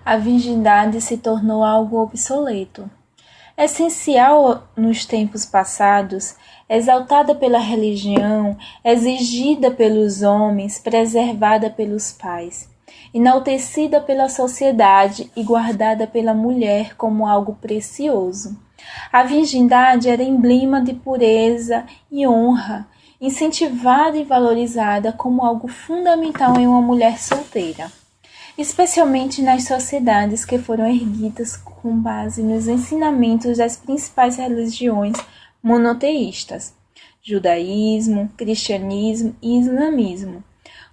a virgindade se tornou algo obsoleto. Essencial nos tempos passados, exaltada pela religião, exigida pelos homens, preservada pelos pais, enaltecida pela sociedade e guardada pela mulher como algo precioso. A virgindade era emblema de pureza e honra, incentivada e valorizada como algo fundamental em uma mulher solteira, especialmente nas sociedades que foram erguidas com base nos ensinamentos das principais religiões monoteístas, judaísmo, cristianismo e islamismo.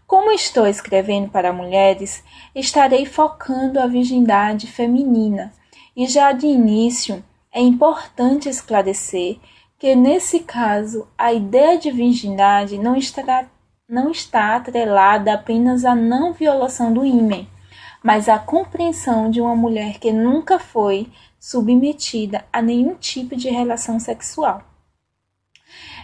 Como estou escrevendo para mulheres, estarei focando a virgindade feminina, e já de início é importante esclarecer que, nesse caso, a ideia de virgindade não está atrelada apenas à não violação do ímen, mas à compreensão de uma mulher que nunca foi submetida a nenhum tipo de relação sexual.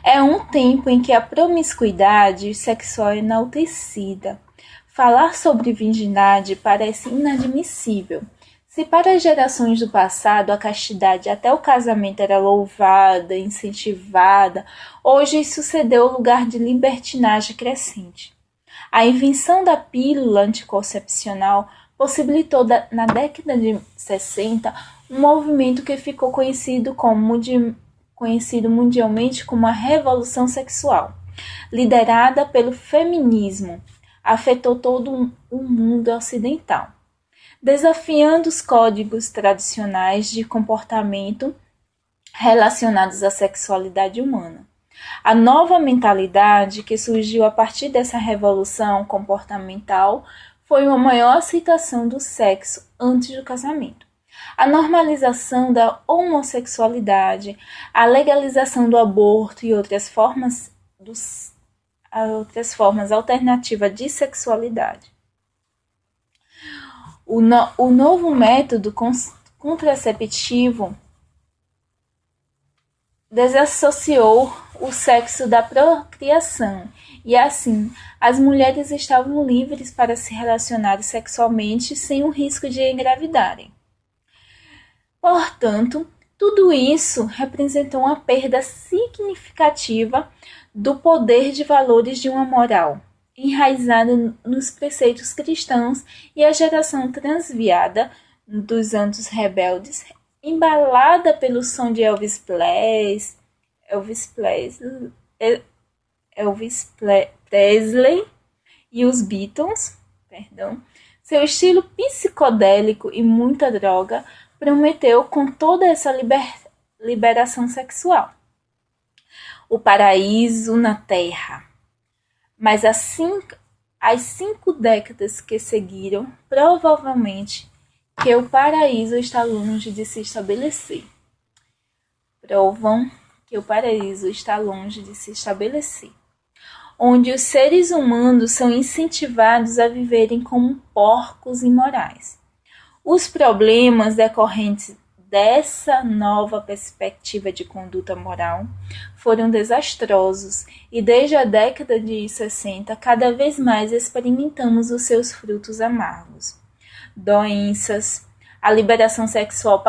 É um tempo em que a promiscuidade sexual é enaltecida. Falar sobre virgindade parece inadmissível. Se para as gerações do passado a castidade até o casamento era louvada, incentivada, hoje isso cedeu o lugar de libertinagem crescente. A invenção da pílula anticoncepcional possibilitou, na década de 60, um movimento que ficou conhecido mundialmente como a Revolução Sexual, liderada pelo feminismo. Afetou todo o mundo ocidental, desafiando os códigos tradicionais de comportamento relacionados à sexualidade humana. A nova mentalidade que surgiu a partir dessa revolução comportamental foi uma maior aceitação do sexo antes do casamento, a normalização da homossexualidade, a legalização do aborto e outras formas alternativas de sexualidade. O novo método contraceptivo desassociou o sexo da procriação e, assim, as mulheres estavam livres para se relacionarem sexualmente sem o risco de engravidarem. Portanto, tudo isso representou uma perda significativa do poder de valores de uma moral enraizada nos preceitos cristãos, e a geração transviada dos anos rebeldes, embalada pelo som de Elvis Presley e os Beatles, seu estilo psicodélico e muita droga prometeu com toda essa liberação sexual o paraíso na Terra. Mas as 5 décadas que seguiram, provavelmente que o paraíso está longe de se estabelecer. Provam que o paraíso está longe de se estabelecer, onde os seres humanos são incentivados a viverem como porcos imorais. Os problemas decorrentes dessa nova perspectiva de conduta moral foram desastrosos, e desde a década de 60 cada vez mais experimentamos os seus frutos amargos. Doenças. A liberação sexual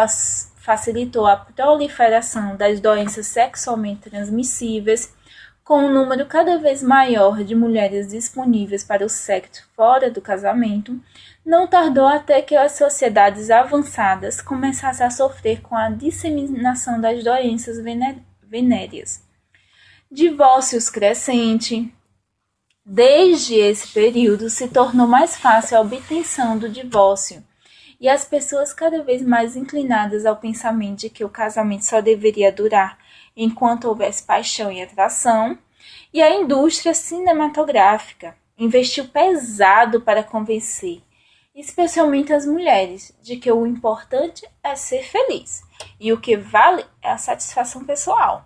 facilitou a proliferação das doenças sexualmente transmissíveis, com um número cada vez maior de mulheres disponíveis para o sexo fora do casamento. Não tardou até que as sociedades avançadas começassem a sofrer com a disseminação das doenças venéreas. Divórcios crescentes. Desde esse período se tornou mais fácil a obtenção do divórcio, e as pessoas cada vez mais inclinadas ao pensamento de que o casamento só deveria durar enquanto houvesse paixão e atração, e a indústria cinematográfica investiu pesado para convencer, especialmente as mulheres, de que o importante é ser feliz e o que vale é a satisfação pessoal.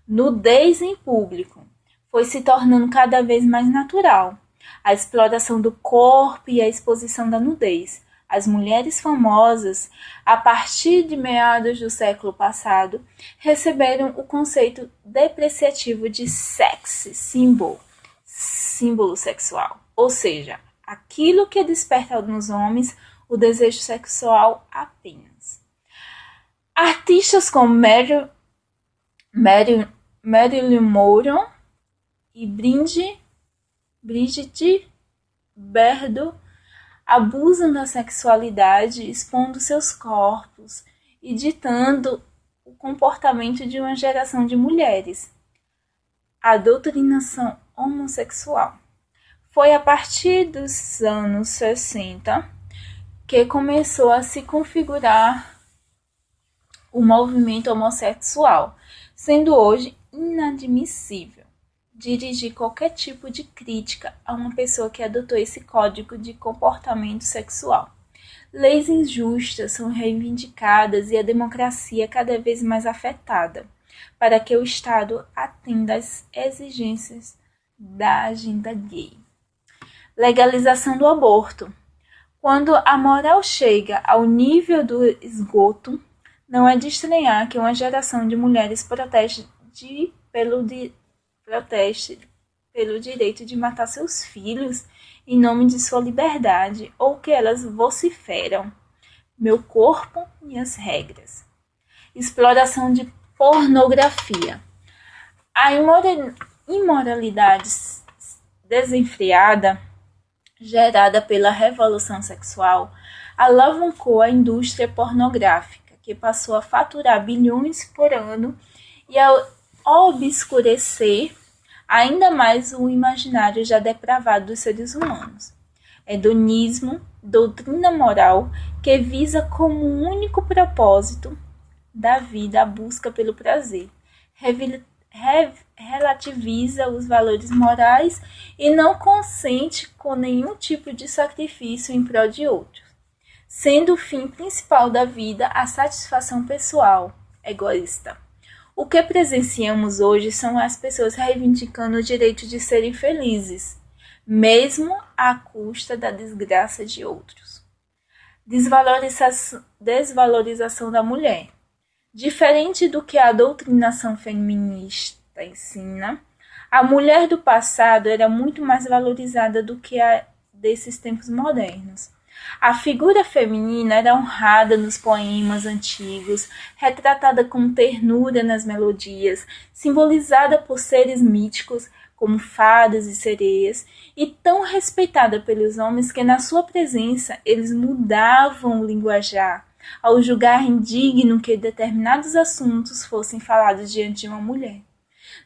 Nudez em público foi se tornando cada vez mais natural. A exploração do corpo e a exposição da nudez. As mulheres famosas, a partir de meados do século passado, receberam o conceito depreciativo de sex symbol, símbolo sexual, ou seja, aquilo que desperta nos homens o desejo sexual apenas. Artistas como Marilyn Monroe e Brigitte Bardot abusam da sexualidade, expondo seus corpos e ditando o comportamento de uma geração de mulheres. A doutrinação homossexual. Foi a partir dos anos 60 que começou a se configurar o movimento homossexual, sendo hoje inadmissível dirigir qualquer tipo de crítica a uma pessoa que adotou esse código de comportamento sexual. Leis injustas são reivindicadas e a democracia cada vez mais afetada, para que o Estado atenda às exigências da agenda gay. Legalização do aborto. Quando a moral chega ao nível do esgoto, não é de estranhar que uma geração de mulheres proteste pelo direito de matar seus filhos em nome de sua liberdade, ou que elas vociferam: meu corpo, minhas regras. Exploração de pornografia. A imoralidade desenfreada gerada pela revolução sexual alavancou a indústria pornográfica, que passou a faturar bilhões por ano e a obscurecer ainda mais o imaginário já depravado dos seres humanos. Hedonismo, doutrina moral que visa como único propósito da vida a busca pelo prazer, relativiza os valores morais e não consente com nenhum tipo de sacrifício em prol de outros, sendo o fim principal da vida a satisfação pessoal, egoísta. O que presenciamos hoje são as pessoas reivindicando o direito de serem felizes, mesmo à custa da desgraça de outros. Desvalorização da mulher. Diferente do que a doutrinação feminista ensina, a mulher do passado era muito mais valorizada do que a desses tempos modernos. A figura feminina era honrada nos poemas antigos, retratada com ternura nas melodias, simbolizada por seres míticos como fadas e sereias, e tão respeitada pelos homens que na sua presença eles mudavam o linguajar, ao julgar indigno que determinados assuntos fossem falados diante de uma mulher.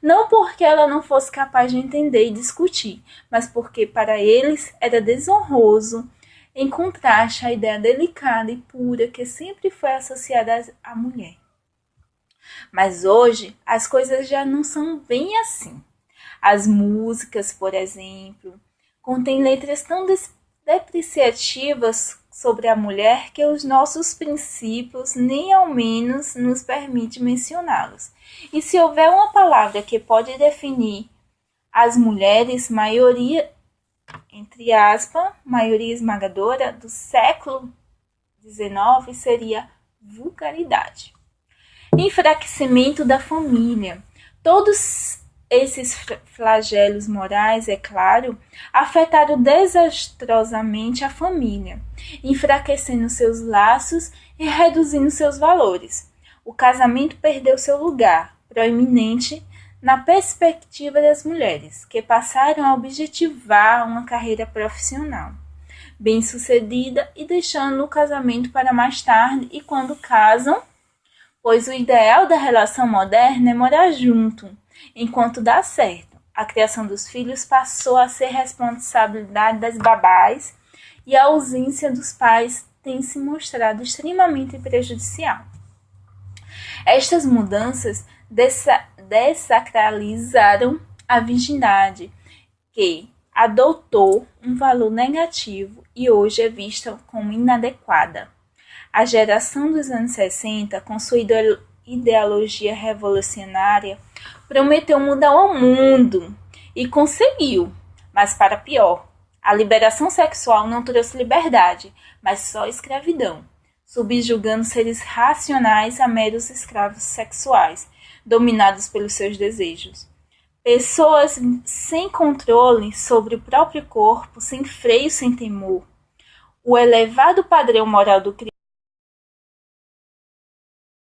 Não porque ela não fosse capaz de entender e discutir, mas porque para eles era desonroso, em contraste à ideia delicada e pura que sempre foi associada à mulher. Mas hoje as coisas já não são bem assim. As músicas, por exemplo, contêm letras tão depreciativas sobre a mulher que os nossos princípios nem ao menos nos permite mencioná-los. E se houver uma palavra que pode definir as mulheres, maioria, entre aspas, maioria esmagadora do século XIX, seria vulgaridade. Enfraquecimento da família. Todos esses flagelos morais, é claro, afetaram desastrosamente a família, enfraquecendo seus laços e reduzindo seus valores. O casamento perdeu seu lugar proeminente na perspectiva das mulheres, que passaram a objetivar uma carreira profissional bem-sucedida e deixando o casamento para mais tarde e quando casam, pois o ideal da relação moderna é morar junto, enquanto dá certo. A criação dos filhos passou a ser responsabilidade das babás e a ausência dos pais tem se mostrado extremamente prejudicial. Estas mudanças desacralizaram a virgindade, que adotou um valor negativo e hoje é vista como inadequada. A geração dos anos 60, com sua ideologia revolucionária, prometeu mudar o mundo e conseguiu, mas para pior. A liberação sexual não trouxe liberdade, mas só escravidão, subjugando seres racionais a meros escravos sexuais, dominados pelos seus desejos. Pessoas sem controle sobre o próprio corpo, sem freio, sem temor. o elevado padrão moral do